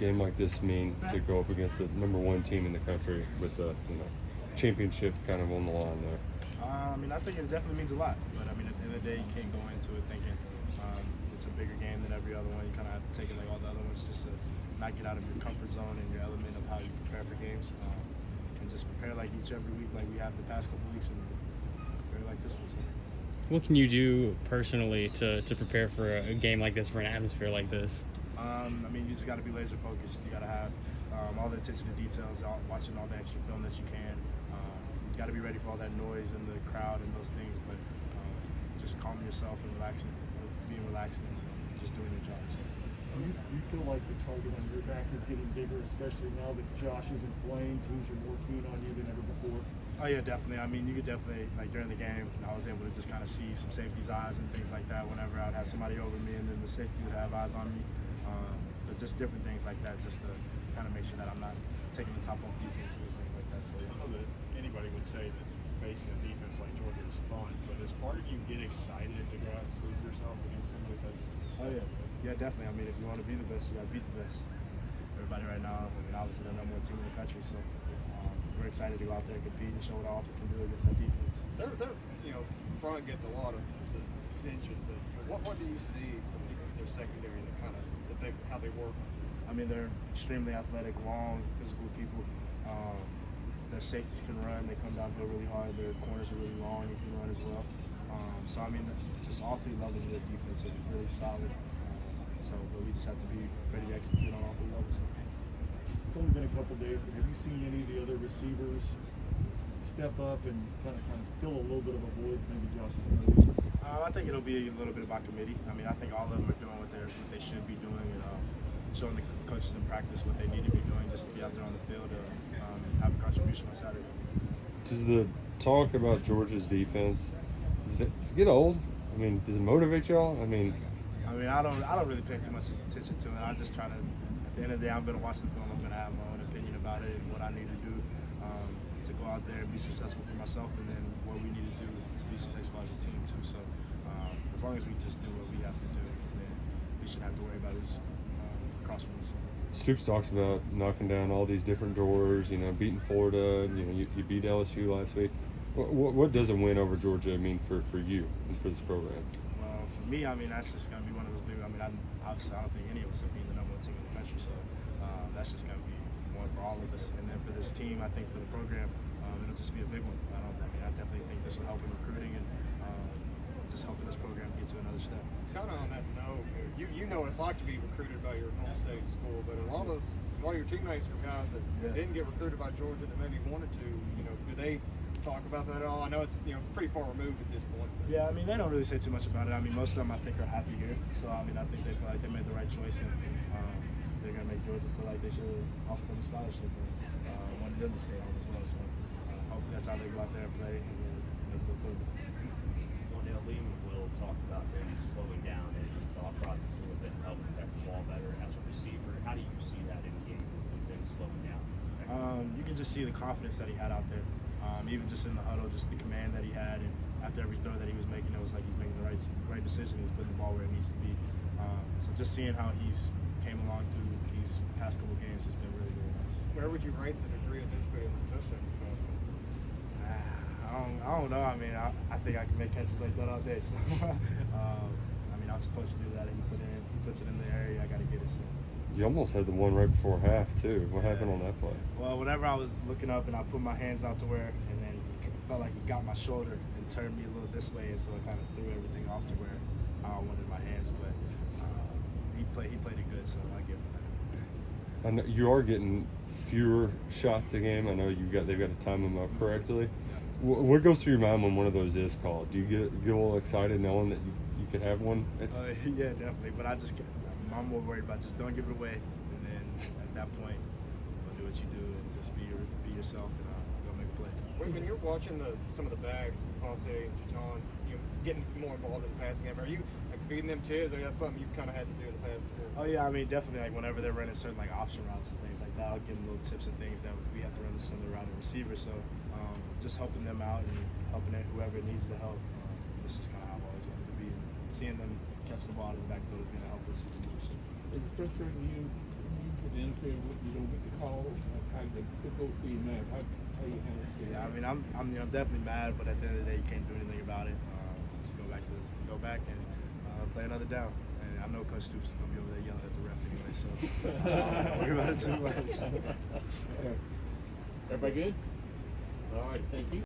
Game like this mean to go up against the #1 team in the country with the championship kind of on the line there? I think it definitely means a lot. But I mean, at the end of the day, you can't go into it thinking it's a bigger game than every other one. You kind of have to take it like all the other ones, just to not get out of your comfort zone and your element of how you prepare for games, and just prepare like every week, like we have the past couple weeks, and prepare like this one. So. What can you do personally to prepare for a game like this, for an atmosphere like this? You just got to be laser focused. You got to have all the attention to details, watching all the extra film that you can. You got to be ready for all that noise and the crowd and those things, but just calming yourself and being relaxed and just doing your job. So. You feel like the target on your back is getting bigger, especially now that Josh isn't playing. Teams are more keen on you than ever before. Oh yeah, definitely. You could definitely, like during the game, I was able to just kind of see some safety's eyes and things like that whenever I'd have somebody over me, and then the safety would have eyes on me. But just different things like that, just to kind of make sure that I'm not taking the top off defenses and things like that. So I know that anybody would say that facing a defense like Georgia is fun, but as part of you get excited to go out and prove yourself against them because oh yeah, definitely. If you want to be the best, you got to beat the best. Everybody right now, obviously the #1 team in the country, so we're excited to go out there and compete and show what our offense can do against that defense. Their front gets a lot of attention, but what do you see from their secondary that kind of how they work? They're extremely athletic, long, physical people. Their safeties can run. They come downhill really hard. Their corners are really long and can run as well. Just all three levels of their defense are really solid. But we just have to be ready to execute on all three levels. It's only been a couple days, but have you seen any of the other receivers step up and kind of fill a little bit of a void? Maybe Josh is going to do. I think it'll be a little bit about committee. I think all of them are doing what they should be doing, and showing the coaches in practice what they need to be doing just to be out there on the field and have a contribution on Saturday. Does the talk about Georgia's defense, does it get old? Does it motivate y'all? I don't really pay too much attention to it. I just try to, at the end of the day, I'm going to watch the film. I'm going to have my own opinion about it and what I need to do to go out there and be successful for myself, and then what we need to do to be successful as a team too. So as long as we just do what we have to do, then we shouldn't have to worry about who's crossing us. Stoops talks about knocking down all these different doors, beating Florida, you beat LSU last week. What does a win over Georgia mean for you and for this program? Well, for me, that's just going to be one of those big. Obviously, I don't think any of us have been the #1 team in the country, so that's just going to be one for all of us. And then for this team, I think for the program, it'll just be a big one. I definitely think this will help in recruiting and just helping this program get to another step. Kind of on that note, you know what it's like to be recruited by your home state school, but a lot of your teammates were guys that didn't get recruited by Georgia that maybe wanted to. Do they talk about that at all? I know it's pretty far removed at this point. Yeah, they don't really say too much about it. Most of them I think are happy here, so I think they feel like they made the right choice, and they're gonna make Georgia feel like they should offer them a scholarship and wanted them to stay on as well. So hopefully that's how they go out there and play and make good football. Wan'Dale, Liam and Will talked about maybe slowing down and his thought process a little bit to help protect the ball better as a receiver. How do you see that in the game with him slowing down? You can just see the confidence that he had out there. Even just in the huddle, just the command that he had, and after every throw that he was making, it was like he's making the right decision. He's putting the ball where it needs to be. So just seeing how he's came along through these past couple games has been really, really nice. Where would you rate the degree of difficulty of the touchdown? I don't know. I think I can make catches like that all day. So, I'm supposed to do that. He puts it in the area. I got to get it. So. You almost had the one right before half too. What happened on that play? Well, whenever I was looking up and I put my hands out to where, and then it felt like he got my shoulder and turned me a little this way, and so it kind of threw everything off to where I wanted my hands. But he played it good, so I give him that. I know you are getting fewer shots a game. I know they've got to time them up correctly. What goes through your mind when one of those is called? Do you get a little excited knowing that you could have one? Yeah, definitely. But I'm more worried about just don't give it away, and then at that point, do what you do and just be yourself and go make a play. When you're watching some of the backs, Ponce and Jaton, getting more involved in the passing game, are you feeding them tips, or that's something you've kind of had to do in the past before? Oh yeah, definitely. Whenever they're running certain option routes and things like that, I'll give them little tips and things that we have to run this similar route and receiver. So just helping them out and helping whoever needs the help. This is kind of how I've always wanted to be. And seeing them catch the ball in the backfield is going to help us. Is it frustrating you then say you don't get the call? How it goes through your mind? How you handle it? Yeah, I mean, I'm definitely mad, but at the end of the day, you can't do anything about it. Just go back and play another down. And I know Coach Stoops is gonna be over there yelling at the ref anyway, so don't worry about it too much. Everybody good? All right, thank you.